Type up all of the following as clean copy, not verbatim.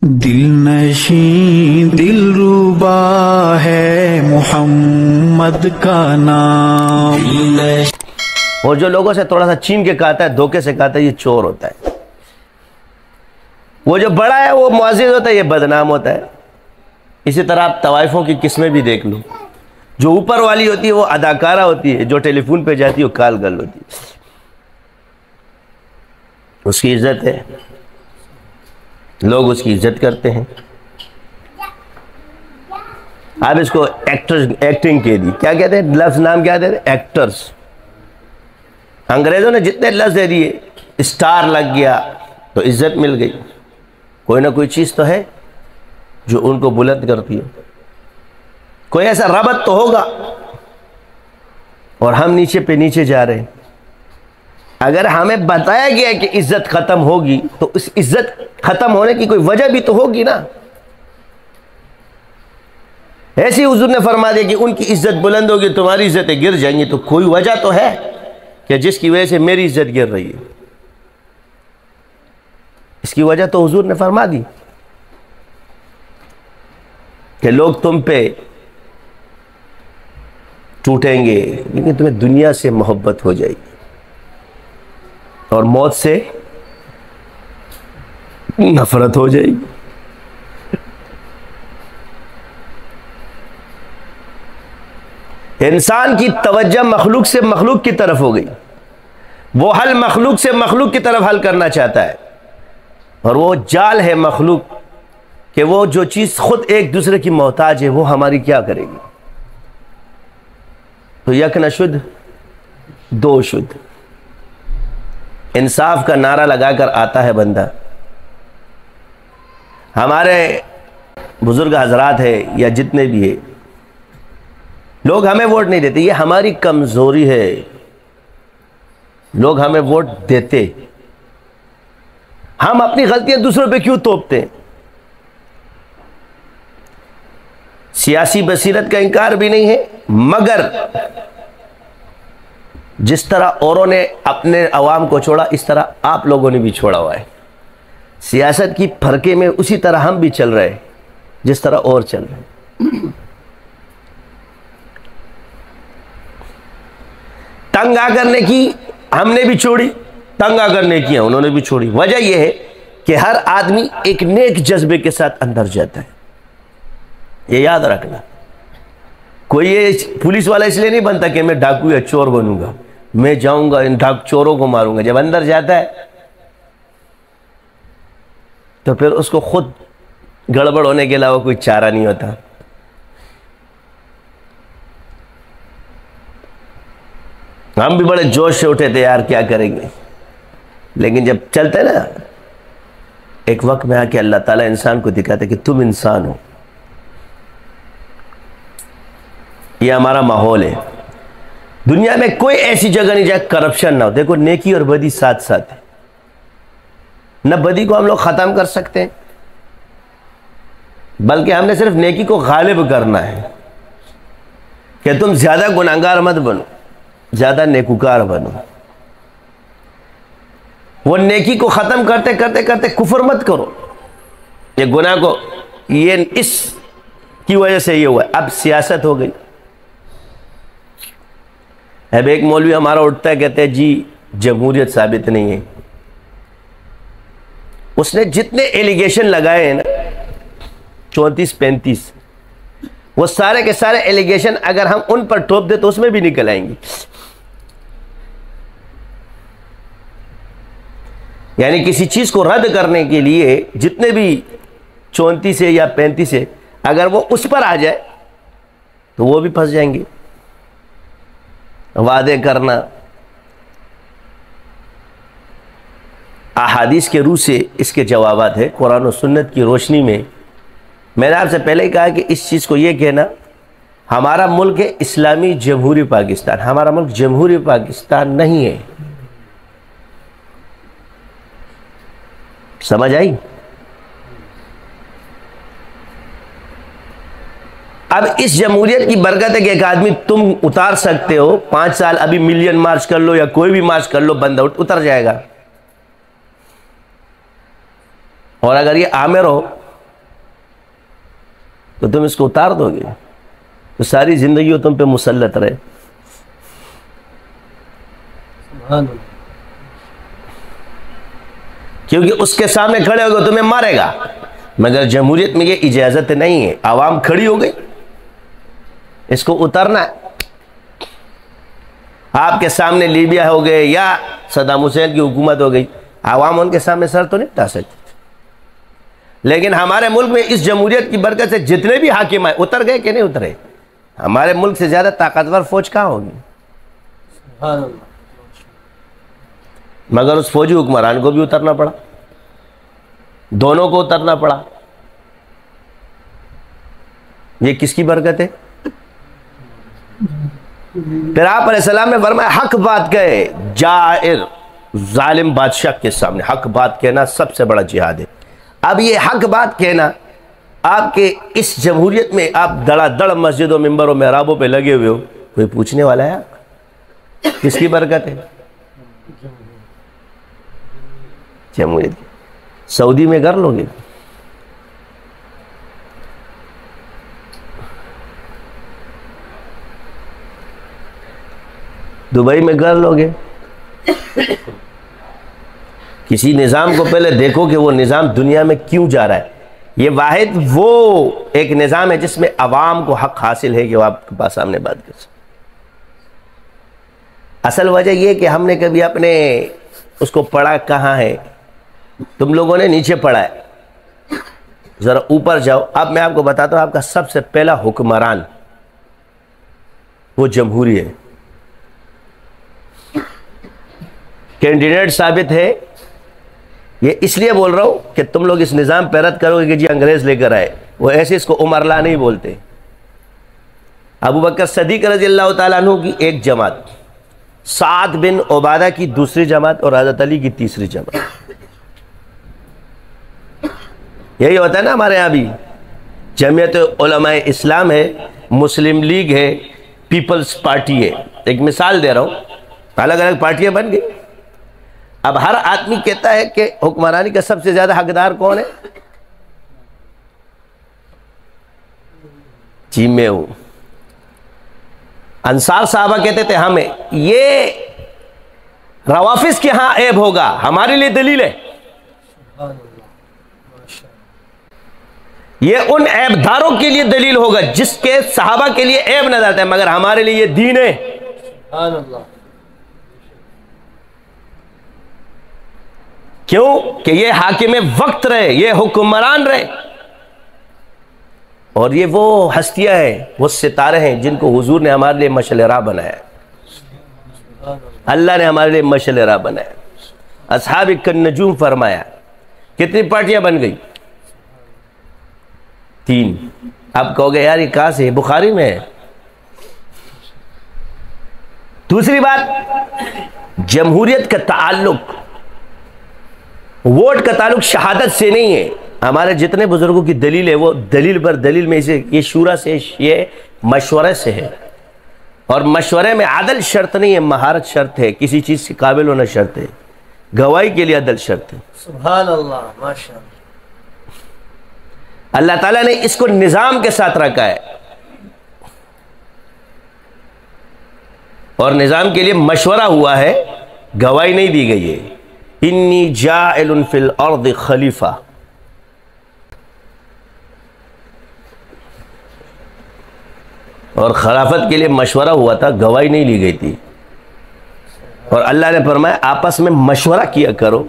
दिल नशीं दिलरुबा है मोहम्मद का नाम। और जो लोगों से थोड़ा सा छीन के खाता है, धोखे से खाता है, ये चोर होता है। वो जो बड़ा है वो मुअज़्ज़िज़ होता है, ये बदनाम होता है। इसी तरह आप तवाइफों की किस्में भी देख लो। जो ऊपर वाली होती है वो अदाकारा होती है, जो टेलीफोन पे जाती है वो काल गल होती है। उसकी इज्जत है, लोग उसकी इज्जत करते हैं। आप इसको एक्टिंग के लिए क्या कहते हैं, लफ्ज नाम क्या देते हैं, एक्टर्स। अंग्रेजों ने जितने लफ्ज दे दिए, स्टार लग गया तो इज्जत मिल गई। कोई ना कोई चीज तो है जो उनको बुलंद करती है, कोई ऐसा रबत तो होगा। और हम नीचे पे नीचे जा रहे हैं। अगर हमें बताया गया कि इज्जत खत्म होगी तो उस इज्जत खत्म होने की कोई वजह भी तो होगी ना। ऐसी हुजूर ने फरमा दिया कि उनकी इज्जत बुलंद होगी, तुम्हारी इज्जतें गिर जाएंगी, तो कोई वजह तो है कि जिसकी वजह से मेरी इज्जत गिर रही है। इसकी वजह तो हुजूर ने फरमा दी कि लोग तुम पे टूटेंगे लेकिन तुम्हें दुनिया से मोहब्बत हो जाएगी और मौत से नफरत हो जाएगी। इंसान की तवज्जो मखलूक से मखलूक की तरफ हो गई। वो हल मखलूक से मखलूक की तरफ हल करना चाहता है, और वो जाल है मखलूक कि वो जो चीज खुद एक दूसरे की मोहताज है वो हमारी क्या करेगी। तो यक न शुद्ध दो शुद्ध, इंसाफ का नारा लगाकर आता है बंदा। हमारे बुजुर्ग हजरात है या जितने भी है, लोग हमें वोट नहीं देते, ये हमारी कमजोरी है। लोग हमें वोट देते, हम अपनी गलतियां दूसरों पे क्यों थोपते हैं। सियासी बसीरत का इंकार भी नहीं है, मगर जिस तरह औरों ने अपने अवाम को छोड़ा, इस तरह आप लोगों ने भी छोड़ा हुआ है। सियासत की फरके में उसी तरह हम भी चल रहे हैं जिस तरह और चल रहे हैं। तंग आ करने की हमने भी छोड़ी, तंग आ करने की उन्होंने भी छोड़ी। वजह यह है कि हर आदमी एक नेक जज्बे के साथ अंदर जाता है, ये याद रखना। कोई ये पुलिस वाला इसलिए नहीं बनता कि मैं डाकू या चोर बनूंगा, मैं जाऊंगा इन चोरों को मारूंगा। जब अंदर जाता है तो फिर उसको खुद गड़बड़ होने के अलावा कोई चारा नहीं होता। हम भी बड़े जोश से उठे थे यार, क्या करेंगे, लेकिन जब चलते ना, एक वक्त में आके अल्लाह ताला इंसान को दिखाते कि तुम इंसान हो। ये हमारा माहौल है। दुनिया में कोई ऐसी जगह नहीं जहां करप्शन ना हो। देखो, नेकी और बदी साथ साथ है। न बदी को हम लोग खत्म कर सकते हैं, बल्कि हमने सिर्फ नेकी को गालिब करना है कि तुम ज्यादा गुनाहगार मत बनो, ज्यादा नेकुकार बनो। वो नेकी को खत्म करते करते करते कुफर मत करो, ये गुनाह को, ये इस की वजह से ये हुआ। अब सियासत हो गई। अब एक मौलवी हमारा उठता है, कहते हैं जी जमहूरियत साबित नहीं है। उसने जितने एलिगेशन लगाए हैं ना, 34-35, वो सारे के सारे एलिगेशन अगर हम उन पर ठोप दे तो उसमें भी निकल आएंगे। यानी किसी चीज को रद्द करने के लिए जितने भी 34 है या 35 है, अगर वो उस पर आ जाए तो वो भी फंस जाएंगे। वादे करना, अहादीस के रूह से इसके जवाबात है। कुरान और सुन्नत की रोशनी में मैंने आपसे पहले ही कहा कि इस चीज़ को यह कहना, हमारा मुल्क है इस्लामी जमहूरी पाकिस्तान, हमारा मुल्क जमहूरी पाकिस्तान नहीं है। समझ आई? अब इस जमहूरियत की बरकत है कि एक आदमी तुम उतार सकते हो। 5 साल अभी मिलियन मार्च कर लो या कोई भी मार्च कर लो, बंदा उतर जाएगा। और अगर ये आमिर हो तो तुम इसको उतार दोगे तो सारी जिंदगी वो तुम पे मुसल्लत रहे। क्योंकि उसके सामने खड़े होगे तुम्हें मारेगा। मगर जमहूरियत में ये इजाजत नहीं है। आवाम खड़ी हो गई, इसको उतरना है। आपके सामने लीबिया हो गए या सद्दाम हुसैन की हुकूमत हो गई, आवाम उनके सामने सर तो नहीं उठा सकती। लेकिन हमारे मुल्क में इस जमहूरियत की बरकत से जितने भी हाकिम आए उतर गए कि नहीं उतरे? हमारे मुल्क से ज्यादा ताकतवर फौज कहां होगी? मगर उस फौजी हुक्मरान को भी उतरना पड़ा, दोनों को उतरना पड़ा। ये किसकी बरकत है? फिर आप अलैहिस्सलाम ने फरमाया हक बात कहे जाहिर जालिम बादशाह के सामने हक बात कहना सबसे बड़ा जिहाद है। अब ये हक बात कहना आपके इस जमहूरियत में आप धड़ाधड़ मस्जिदों मिंबरों मेहराबों पे लगे हुए हो, कोई पूछने वाला है? किसकी बरकत है? जमहूरियत की। सऊदी में कर लोगे, दुबई में कर लोगे। किसी निज़ाम को पहले देखो कि वो निज़ाम दुनिया में क्यों जा रहा है। ये वाहिद वो एक निज़ाम है जिसमें अवाम को हक हासिल है कि वो आपके पास सामने बात कर सके। असल वजह यह कि हमने कभी अपने उसको पढ़ा कहाँ है? तुम लोगों ने नीचे पढ़ा है, जरा ऊपर जाओ। अब मैं आपको बताता हूं, आपका सबसे पहला हुक्मरान वो जमहूरी है। कैंडिडेट साबित है। ये इसलिए बोल रहा हूं कि तुम लोग इस निज़ाम पे रद्द करोगे कि जी अंग्रेज लेकर आए। वो ऐसे इसको उमरला नहीं बोलते। अबू बकर सदीक रज़ियल्लाहु ताला अन्हु की एक जमात, साद बिन उबादा की दूसरी जमात और हज़रत अली की तीसरी जमात। यही होता है ना हमारे यहाँ भी। जमीयत उलमाए इस्लाम है, मुस्लिम लीग है, पीपल्स पार्टी है। एक मिसाल दे रहा हूं, अलग अलग पार्टियां बन गई। अब हर आदमी कहता है कि हुक्मरानी का सबसे ज्यादा हकदार कौन है? जी मैं हूं। अंसार साहबा कहते थे हमें ये रवाफिज के यहां ऐब होगा, हमारे लिए दलील है। ये उन ऐबदारों के लिए दलील होगा जिसके सहाबा के लिए ऐब नजर आता है, मगर हमारे लिए ये दीन है। क्यों? कि ये हाकिम वक्त रहे, ये हुक्मरान रहे, और ये वो हस्तियां हैं, वो सितारे हैं जिनको हुजूर ने हमारे लिए मशअल राह बनाया। अल्लाह ने हमारे लिए मशअल राह बनाया। अस्हाब कन्नजूम फरमाया। कितनी पार्टियां बन गई? 3। आप कहोगे यार ये कहां से? बुखारी में है। दूसरी बात, जमहूरियत का ताल्लुक, वोट का ताल्लुक शहादत से नहीं है। हमारे जितने बुजुर्गों की दलील है वो दलील पर दलील में से ये शूरा से, ये मशवरे से है। और मशवरे में अदल शर्त नहीं है, महारत शर्त है। किसी चीज से काबिल होना शर्त है। गवाही के लिए अदल शर्त है। सुभान अल्लाह, माशाअल्लाह। अल्लाह ताला ने इसको निजाम के साथ रखा है और निजाम के लिए मशवरा हुआ है, गवाही नहीं दी गई है। इन्नी जाइलुन फिल अर्द खलीफा। और खिलाफत के लिए मशवरा हुआ था, गवाही नहीं ली गई थी। और अल्लाह ने फरमाया आपस में मशवरा किया करो।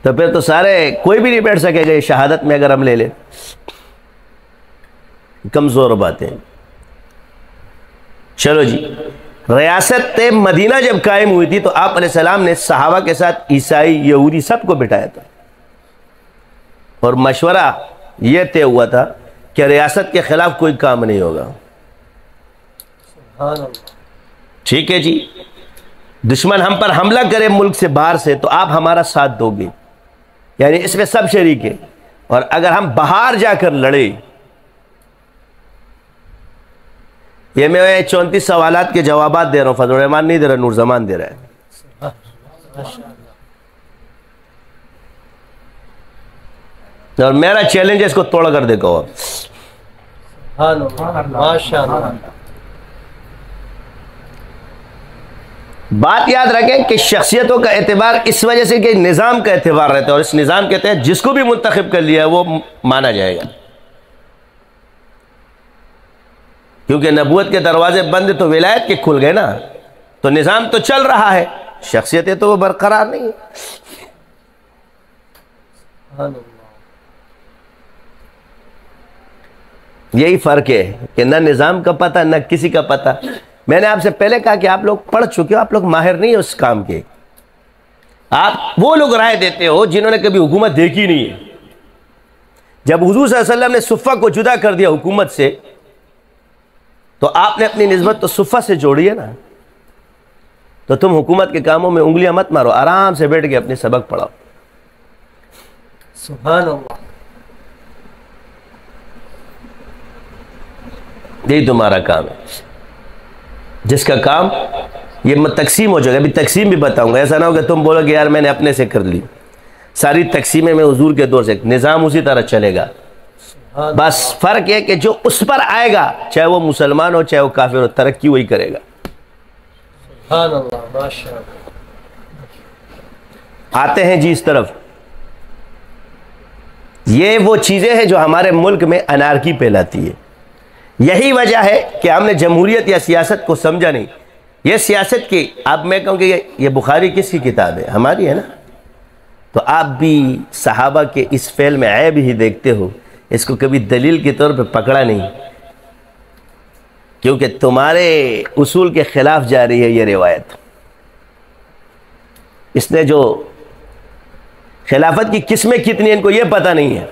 तो फिर तो सारे कोई भी नहीं बैठ सकेगा ये शहादत में अगर हम ले लें। कमजोर बातें। चलो जी, रियासत मदीना जब कायम हुई थी तो आप अलैहिस्सलाम ने सहाबा के साथ ईसाई, यहूदी सबको बिठाया था और मशवरा यह तय हुआ था कि रियासत के खिलाफ कोई काम नहीं होगा। ठीक है जी, दुश्मन हम पर हमला करे मुल्क से बाहर से तो आप हमारा साथ दोगे, यानी इसमें सब शरीक है। और अगर हम बाहर जाकर लड़े, ये मैं 34 सवालात के जवाबात दे रहा हूं, फजल रहमान नहीं दे रहा, नूर जमान दे रहा है। और मेरा चैलेंज है इसको तोड़ कर देखो। माशाअल्लाह। बात याद रखें कि शख्सियतों का एतबार इस वजह से कि निज़ाम का एतबार रहता है, और इस निज़ाम के तहत जिसको भी मुंतखब कर लिया वो माना जाएगा, क्योंकि नबूवत के दरवाजे बंद तो विलायत के खुल गए ना। तो निज़ाम तो चल रहा है, शख्सियतें तो वो बरकरार नहीं है। यही फ़र्क है कि न निज़ाम का पता न किसी का पता। मैंने आपसे पहले कहा कि आप लोग पढ़ चुके हो, आप लोग माहिर नहीं है उस काम के। आप वो लोग राय देते हो जिन्होंने कभी हुकूमत देखी नहीं है। जब हुजूर सल्लल्लाहु अलैहि वसल्लम ने सुफ़ा को जुदा कर दिया हुकूमत से, तो आपने अपनी निस्बत तो सुफ़ा से जोड़ी है ना। तो तुम हुकूमत के कामों में उंगलियां मत मारो, आराम से बैठ के अपने सबक पढ़ाओ। सुभान अल्लाह। यही तुम्हारा काम है, जिसका काम ये तकसीम हो जाएगा। अभी तकसीम भी बताऊंगा, ऐसा ना हो कि तुम बोलोगे यार मैंने अपने से कर ली। सारी तकसीमें में हुजूर के दौर से, निज़ाम उसी तरह चलेगा। बस फ़र्क है कि जो उस पर आएगा, चाहे वो मुसलमान हो चाहे वो काफिर हो, तरक्की वही करेगा। सुभान अल्लाह, माशाअल्लाह। आते हैं जी इस तरफ। ये वो चीज़ें हैं जो हमारे मुल्क में अनारकी फैलाती है। यही वजह है कि हमने जमहूरियत या सियासत को समझा नहीं। ये सियासत की, अब मैं कहूँ कि ये बुखारी किसकी किताब है? हमारी है ना। तो आप भी सहाबा के इस फेल में ऐब ही देखते हो, इसको कभी दलील के तौर पे पकड़ा नहीं, क्योंकि तुम्हारे उसूल के खिलाफ जा रही है ये रिवायत। इसने जो खिलाफत की किस्में कितनी इनको ये पता नहीं है।